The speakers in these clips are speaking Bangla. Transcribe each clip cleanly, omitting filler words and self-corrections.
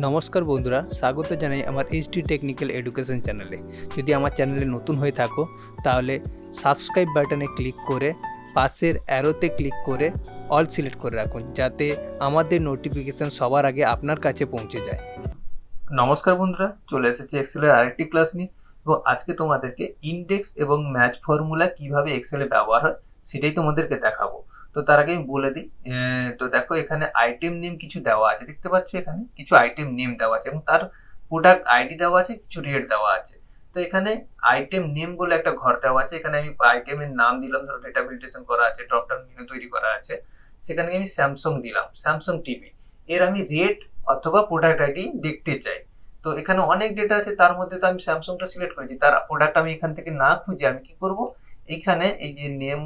নমস্কার বন্ধুরা, স্বাগত জানাই আমার এইচটি টেকনিক্যাল এডুকেশন চ্যানেলে। যদি আমার চ্যানেলে নতুন হয়ে থাকো তাহলে সাবস্ক্রাইব বাটনে ক্লিক করে পাশের অ্যারোতে ক্লিক করে অল সিলেক্ট করে রাখুন, যাতে আমাদের নোটিফিকেশান সবার আগে আপনার কাছে পৌঁছে যায়। নমস্কার বন্ধুরা, চলে এসেছি এক্সেলের আরেকটি ক্লাস নিয়ে এবং আজকে তোমাদেরকে ইন্ডেক্স এবং ম্যাচ ফর্মুলা কিভাবে এক্সেলে ব্যবহার হয় সেটাই তোমাদেরকে দেখাবো। তো তার আগে আমি বলে দিই, তো দেখো এখানে আইটেম নেম কিছু দেওয়া আছে, দেখতে পাচ্ছ এখানে কিছু আইটেম নেম দেওয়া আছে এবং তার প্রোডাক্ট আইডি দেওয়া আছে, কিছু রেট দেওয়া আছে। তো এখানে আইটেম নেম বলে একটা ঘর দেওয়া আছে, এখানে আমি আইটেমের নাম দিলাম, ধরো ডেটা ভ্যালিডেশন করা আছে, ড্রপডাউন মেনু তৈরি করা আছে, সেখানে আমি স্যামসাং দিলাম, স্যামসাং টিভি। এর আমি রেট অথবা প্রোডাক্ট আইডি দেখতে চাই। তো এখানে অনেক ডেটা আছে, তার মধ্যে তো আমি স্যামসাংটা সিলেক্ট করেছি, তার প্রোডাক্ট আমি এখান থেকে না খুঁজে আমি কি করব, এইখানে এই যে name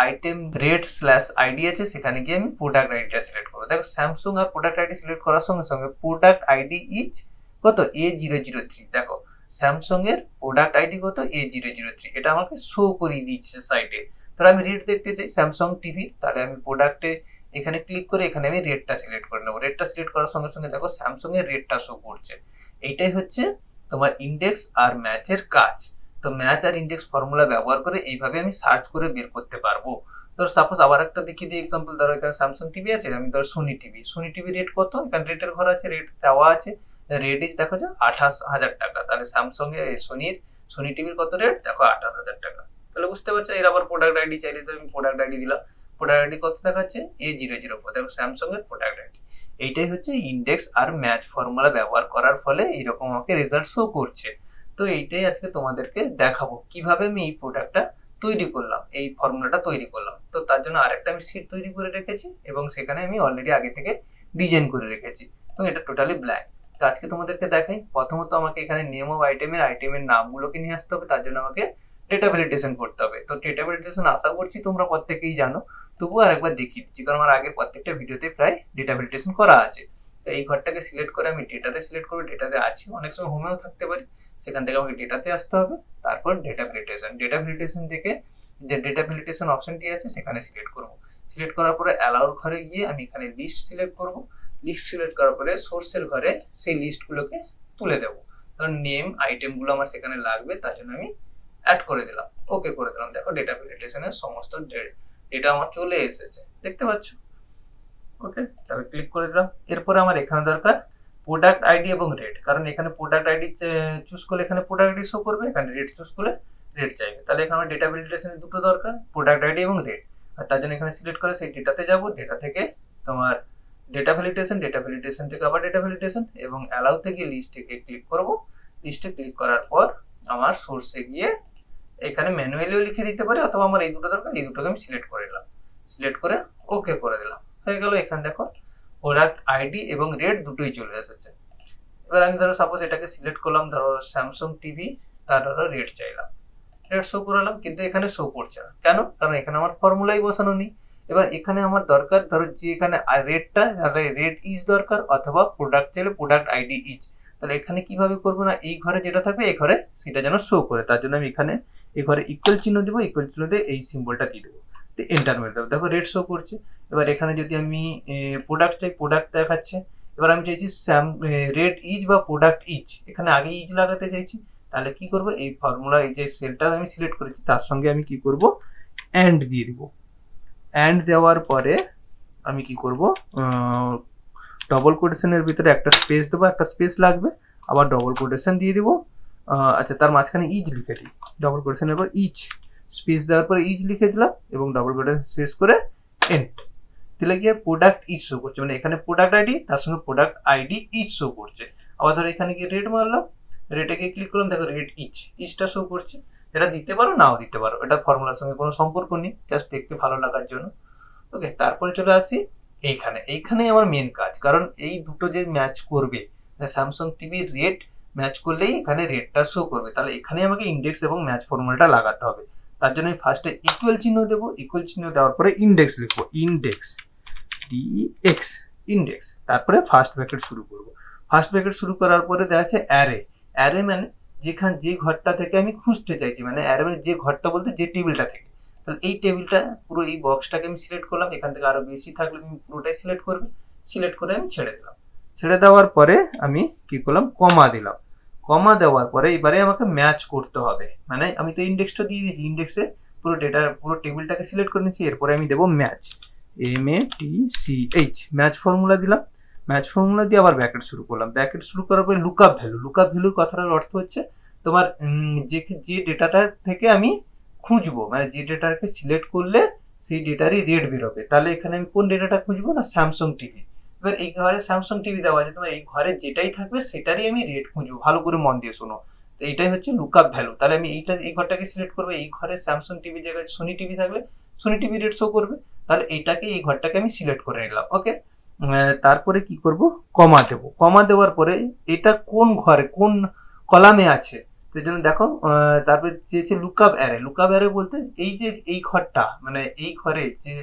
item rate slash ID আছে, সেখানে গিয়ে আমি প্রোডাক্ট আইডিটা সিলেক্ট করবো। দেখো স্যামসাং আর প্রোডাক্ট আইডি সিলেক্ট করার সঙ্গে সঙ্গে প্রোডাক্ট আইডি ইজ কত A003। দেখো স্যামসাং এর প্রোডাক্ট আইডি কত A003, এটা আমাকে শো করিয়ে দিচ্ছে সাইটে। তাহলে আমি রেট দেখতে চাই স্যামসাং টিভি, তাহলে আমি প্রোডাক্টে এখানে ক্লিক করে এখানে আমি রেটটা সিলেক্ট করে নেবো। রেটটা সিলেক্ট করার সঙ্গে সঙ্গে দেখো স্যামসাং এর রেটটা শো করছে। এইটাই হচ্ছে তোমার ইন্ডেক্স আর ম্যাচের কাজ। তো ম্যাচ আর ইন্ডেক্স ফর্মুলা ব্যবহার করে এইভাবে আমি সার্চ করে বের করতে পারবো। ধর সাপোজ আবার একটা দেখিয়ে দিই এক্সাম্পল, ধরো এখানে স্যামসাং টিভি আছে, আমি ধর সোনি টিভি রেট কত, এখানে রেটের ঘর আছে, রেট দেওয়া আছে, রেট ইজ দেখো যে 28,000 টাকা। তাহলে স্যামসাং এ সোনি টিভির কত রেট, দেখো 28,000 টাকা। তাহলে বুঝতে পারছো। এর আবার প্রোডাক্ট আইডি চাইলে তো আমি প্রোডাক্ট আইডি দিলাম, প্রোডাক্ট আইডি কত দেখাচ্ছে A004, দেখো স্যামসাং এর প্রোডাক্ট আইডি। এইটাই হচ্ছে ইন্ডেক্স আর ম্যাচ ফর্মুলা ব্যবহার করার ফলে এইরকম আমাকে রেজাল্ট শো করছে। তো এইটাই আজকে তোমাদেরকে দেখাবো কিভাবে আমি এই প্রোডাক্টটা তৈরি করলাম, এই ফর্মুলাটা তৈরি করলাম। তো তার জন্য আরেকটা আমি শীট তৈরি করে রেখেছি এবং সেখানে আমি অলরেডি আগে থেকে ডিজাইন করে রেখেছি এবং এটা টোটালি ব্ল্যাক। তো আজকে তোমাদেরকে দেখাই, প্রথমত আমাকে এখানে নেম অফ আইটেমের নামগুলোকে নিয়ে আসতে হবে, তার জন্য আমাকে ডেটা ভ্যালিডেশন করতে হবে। তো ডেটা ভ্যালিডেশন আশা করছি তোমরা প্রত্যেকেই জানো, তবুও আরেকবার দেখিয়ে দিচ্ছি, কারণ আমার আগের প্রত্যেকটা ভিডিওতে প্রায় ডেটা ভ্যালিডেশন করা আছে। তো এই ঘরটাকে সিলেক্ট করে আমি ডেটাতে সিলেক্ট করবো, ডেটাতে আছি, অনেক সময় হোমেও থাকতে পারি, সেখান থেকে আমাকে ডেটাতে আসতে হবে, তারপর ডেটা ভ্যালিডেশন থেকে যে ডেটা ভ্যালিডেশন অপশনটি আছে সেখানে সিলেক্ট করব। সিলেক্ট করার পরে অ্যালাউর ঘরে গিয়ে আমি এখানে লিস্ট সিলেক্ট করব। লিস্ট সিলেক্ট করার পরে সোর্সের ঘরে সেই লিস্টগুলোকে তুলে দেবো। কারণ নেম আইটেমগুলো আমার সেখানে লাগবে, তার জন্য আমি অ্যাড করে দিলাম, ওকে করে দিলাম। দেখো ডেটা ভ্যালিডেশনের সমস্ত ডেটা আমার চলে এসেছে, দেখতে পাচ্ছ। ওকে, তবে ক্লিক করে দিলাম। এরপরে আমার এখানে দরকার প্রোডাক্ট আইডি এবং রেট, কারণ এখানে প্রোডাক্ট আইডি চুজ করলে এখানে প্রোডাক্ট আইডি শো করবে, এখানে রেট চুজ করলে রেট চাইবে। তাহলে এখানে আমার ডেটা ভ্যালিডেশনের দুটো দরকার, প্রোডাক্ট আইডি এবং রেট। আর তার জন্য এখানে সিলেক্ট করে সেই ডেটাতে যাব, ডেটা থেকে তোমার ডেটা ভ্যালিডেশন থেকে আবার ডেটা ভ্যালিডেশন এবং অ্যালাউ থেকে লিস্টে ক্লিক করব। লিস্টে ক্লিক করার পর আমার সোর্সে গিয়ে এখানে ম্যানুয়ালিও লিখে দিতে পারি, অথবা আমার এই দুটো দরকার, এই দুটোকে আমি সিলেক্ট করে দিলাম, সিলেক্ট করে ওকে করে দিলাম, হয়ে গেল। এখানে দেখো প্রোডাক্ট আইডি এবং রেট দুটোই চলে এসেছে। এবার আমি ধরো সাপোজ এটাকে সিলেক্ট করলাম, ধরো স্যামসাং টিভি, তার ধরো রেট চাইলাম, রেট শো করালাম, কিন্তু এখানে শো করছে না কেন, কারণ এখানে আমার ফর্মুলাই বসানো নেই। এবার এখানে আমার দরকার ধরো যে এখানে রেটটা, রেট ইজ দরকার, অথবা প্রোডাক্ট চাইলে প্রোডাক্ট আইডি ইজ। তাহলে এখানে কিভাবে করবো না, এই ঘরে যেটা থাকবে এই ঘরে সেটা যেন শো করে, তার জন্য আমি এখানে এই ঘরে ইকুয়াল চিহ্ন দেবো, ইকুয়াল চিহ্ন দিয়ে এই সিম্বলটা দিয়ে দেবো, এন্টার মেরে দেবো। দেখো রেট শো করছে। এবার এখানে যদি আমি প্রোডাক্ট চাই, প্রোডাক্ট দেখাচ্ছে। এবার আমি চাইছি রেট ইজ বা প্রোডাক্ট ইজ, এখানে আগে ইজ লাগাতে চাইছি। তাহলে কি করব, এই ফর্মুলা এই যে সেলটা আমি সিলেক্ট করেছি তার সঙ্গে আমি কি করব, অ্যান্ড দিয়ে দিব। অ্যান্ড দেওয়ার পরে আমি কি করব, ডবল কোটেশনের ভিতরে একটা স্পেস দেবো, একটা স্পেস লাগবে, আবার ডবল কোটেশন দিয়ে দিব। আচ্ছা, তার মাঝখানে ইজ লিখে দিই, ডবল কোটেশনের পর ইজ, স্পেস দেওয়ার পরে ইজ লিখে দিলাম এবং ডবল কোটেশন শেষ করে এন্ড দিলে গিয়ে প্রোডাক্ট ইজ শো করছে, মানে এখানে প্রোডাক্ট আইডি তার সঙ্গে প্রোডাক্ট আইডি ইজ শো করছে। আবার ধরো এখানে গিয়ে রেট মারলাম, রেটে গিয়ে ক্লিক করলাম, দেখো রেট ইজটা শো করছে। এটা দিতে পারো নাও দিতে পারো, এটা ফর্মুলার সঙ্গে কোনো সম্পর্ক নেই, জাস্ট দেখতে ভালো লাগার জন্য। ওকে, তারপরে চলে আসি এইখানেই আমার মেন কাজ, কারণ এই দুটো যে ম্যাচ করবে, স্যামসাং টিভির রেট ম্যাচ করলেই এখানে রেটটা শো করবে। তাহলে এখানে আমাকে ইন্ডেক্স এবং ম্যাচ ফর্মুলাটা লাগাতে হবে। তার জন্য আমি ফার্স্টে ইকুয়াল চিহ্ন দেবো, ইকুয়াল চিহ্ন দেওয়ার পরে ইন্ডেক্স লিখবো, ইন্ডেক্স ডিএক্স, ইন্ডেক্স, তারপরে ফার্স্ট ব্র্যাকেট শুরু করব। ফার্স্ট ব্র্যাকেট শুরু করার পরে দেখা যাচ্ছে অ্যারে। অ্যারে মানে যে ঘরটা থেকে আমি খুঁজতে চাইছি, মানে অ্যারে মানে যে ঘরটা বলতে যে টেবিলটা থেকে। তাহলে এই টেবিলটা পুরো এই বক্সটাকে আমি সিলেক্ট করলাম, এখান থেকে আরো বেশি থাকলে তুমি পুরোটাই সিলেক্ট করবে, সিলেক্ট করে আমি ছেড়ে দিলাম। ছেড়ে দেওয়ার পরে আমি কি করলাম, কমা দিলাম। কমা দেওয়ার পরে এবারে আমাকে ম্যাচ করতে হবে, মানে আমি তো ইন্ডেক্সটা দিয়ে দিয়েছি, ইন্ডেক্সে পুরো ডেটা পুরো টেবিলটাকে সিলেক্ট করে নিচ্ছি। এরপরে আমি দেবো ম্যাচ, MATCH, ম্যাচ ফর্মুলা দিলাম। ম্যাচ ফর্মুলা দিয়ে আবার ব্র্যাকেট শুরু করলাম। ব্র্যাকেট শুরু করার পরে লুকআপ ভ্যালু, লুকআপ ভ্যালুর কথাটার অর্থ হচ্ছে তোমার যে ডেটাটা থেকে আমি খুঁজবো, মানে যে ডেটাকে সিলেক্ট করলে সেই ডেটারই রেট বেরোবে। তাহলে এখানে আমি কোন ডেটাটা খুঁজবো না, স্যামসাং টিভি। এবার এই ঘরে স্যামসাং টিভি দেওয়া আছে, তোমার এই ঘরে যেটাই থাকবে সেটারই আমি রেট খুঁজবো। ভালো করে মন দিয়ে শোনো। তো এইটাই হচ্ছে লুকআপ ভ্যালু। তাহলে আমি এই ঘরটাকে সিলেক্ট করবো, এই ঘরে স্যামসাং টিভি জায়গায় সোনি টিভি থাকলে সোনি টিভি রেট শো করবে। তাহলে এই ঘরটাকে আমি সিলেক্ট করে নিলাম। ওকে, তারপরে কি করব, কমা দেবো। কমা দেওয়ার পরে এটা কোন ঘরে কোন কলামে আছে, তো জন্য দেখো তারপরে চেয়েছে লুকআপ অ্যারে। লুকআপ অ্যারে বলতে এই যে এই ঘরটা, মানে এই ঘরে যে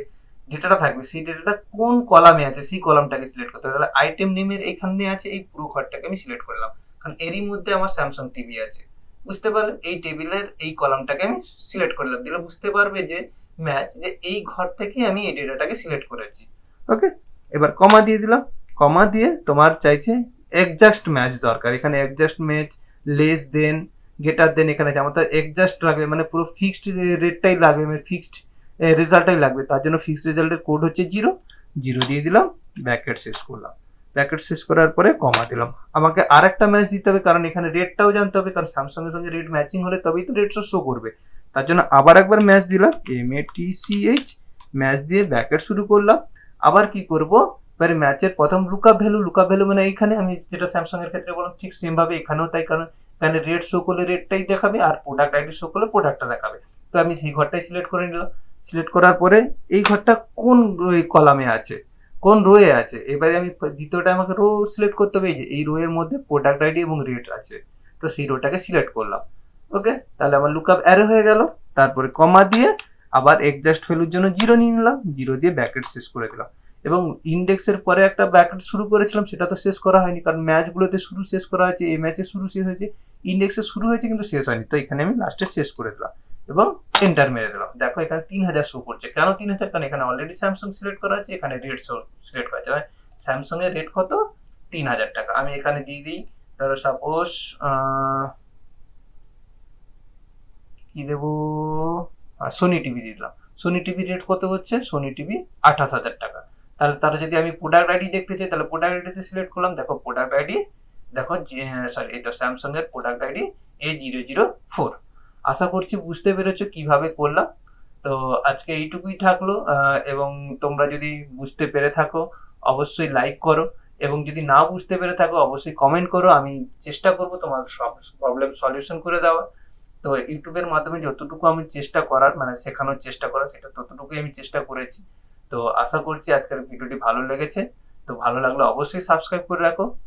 ডেটাটা থাকবে সেই ডেটাটা কোন কলামে আছে সেই কলামটাকে সিলেক্ট করতে হবে। তাহলে আইটেম নেমের এখানে আছে, এই পুরো ঘরটাকে আমি সিলেক্ট করলাম, কারণ এরই মধ্যে আমার স্যামসাং টিভি আছে। বুঝতে পারলে, এই টেবিলের এই কলামটাকে আমি সিলেক্ট করলাম, দিলে বুঝতে পারবে যে ম্যাচ, যে এই ঘর থেকে আমি এই ডেটাটাকে সিলেক্ট করেছি। ওকে, এবার কমা দিয়ে দিলাম। কমা দিয়ে তোমার চাইছে এক্সাক্ট ম্যাচ দরকার, এখানে exact match, less than, greater than, এখানে আমার তো এক্সাক্ট লাগবে, মানে পুরো ফিক্সড রেটটাই লাগবে, মানে ফিক্সড রেজাল্টটাই লাগবে। তার জন্য ফিক্সড রেজাল্টের কোড হচ্ছে 0, 0 দিয়ে দিলাম, ব্র্যাকেট শেষ করলাম। ব্র্যাকেট শেষ করার পরে কমা দিলাম। আমাকে আর একটা ম্যাচ দিতে হবে, কারণ এখানে রেটটাও জানতে হবে, কারণ স্যামসাং এর সঙ্গে রেট ম্যাচিং হলে তবেই তো রেটটা শো করবে। তার জন্য আবার একবার ম্যাচ দিলাম, MATCH, ম্যাচ দিয়ে ব্র্যাকেট শুরু করলাম। আবার কি করব, এবারে ম্যাচের প্রথম লুকআপ ভ্যালু, লুকআপ ভ্যালু মানে এইখানে আমি যেটা স্যামসাং এর ক্ষেত্রে বললাম ঠিক সেম ভাবে এখানেও তাই, কারণ এখানে রেট শো করলে রেটটাই দেখাবে আর প্রোডাক্ট আইডি শো করলে প্রোডাক্টটা দেখাবে। তো আমি সেই ঘরটাই সিলেক্ট করে নিলাম। সিলেক্ট করার পরে এই ঘরটা কোন কলামে আছে, কোন রোয়ে আছে, এবারে আমি দ্বিতীয়টা আমাকে রো সিলেক্ট করতে হবে। এই রো এর মধ্যে প্রোডাক্ট আইডি এবং রেট আছে, তো সেই রোটাকে সিলেক্ট করলাম। ওকে, তাহলে আমার লুকআপ অ্যারে হয়ে গেল। তারপরে কমা দিয়ে আবার এক্সাক্ট ভ্যালুর জন্য 0 নিয়ে নিলাম, 0 দিয়ে ব্র্যাকেট শেষ করে দিলাম। এবং ইন্ডেক্সের পরে একটা ব্র্যাকেট শুরু করেছিলাম, সেটা তো শেষ করা হয়নি, কারণ ম্যাচগুলোতে শুরু শেষ করা হয়েছে, এই ম্যাচে শুরু শেষ হয়েছে, ইন্ডেক্সে শুরু হয়েছে কিন্তু শেষ হয়নি, তো এখানে আমি লাস্টে শেষ করে দিলাম এবং এন্টার মেরে দিলাম। দেখো এখানে 3000 শো করছে। কেন 3000? কারণ এখানে অলরেডি স্যামসাং সিলেক্ট করা আছে, এখানে রেট সিলেক্ট করা আছে, মানে স্যামসাং এর রেট কত, 3000 টাকা। আমি এখানে দিয়ে দিই, ধরো সাপোজ কি দেবো, সোনি টিভি দিয়ে দিলাম। সোনি টিভি রেট কত হচ্ছে, সোনি টিভি 28,000 টাকা। তাহলে তারা যদি আমি প্রোডাক্ট আইডি দেখতে চাই, তাহলে প্রোডাক্ট আইডিতে সিলেক্ট করলাম। দেখো প্রোডাক্ট আইডি, দেখো সরি, এই তো স্যামসাং এর প্রোডাক্ট আইডি A004। আশা করছি বুঝতে পেরেছো কিভাবে করলাম। তো আজকে এইটুকুই থাকলো, এবং তোমরা যদি বুঝতে পেরে থাকো অবশ্যই লাইক করো, এবং যদি না বুঝতে পেরে থাকো অবশ্যই কমেন্ট করো। আমি চেষ্টা করবো তোমার সব প্রবলেম সলিউশন করে দেওয়ার। তো ইউটিউবের মাধ্যমে যতটুকু আমি চেষ্টা করার, মানে শেখানোর চেষ্টা করার, সেটা ততটুকুই আমি চেষ্টা করেছি। তো আশা করছি আজকের ভিডিওটি ভালো লেগেছে। তো ভালো লাগলে অবশ্যই সাবস্ক্রাইব করে রাখো।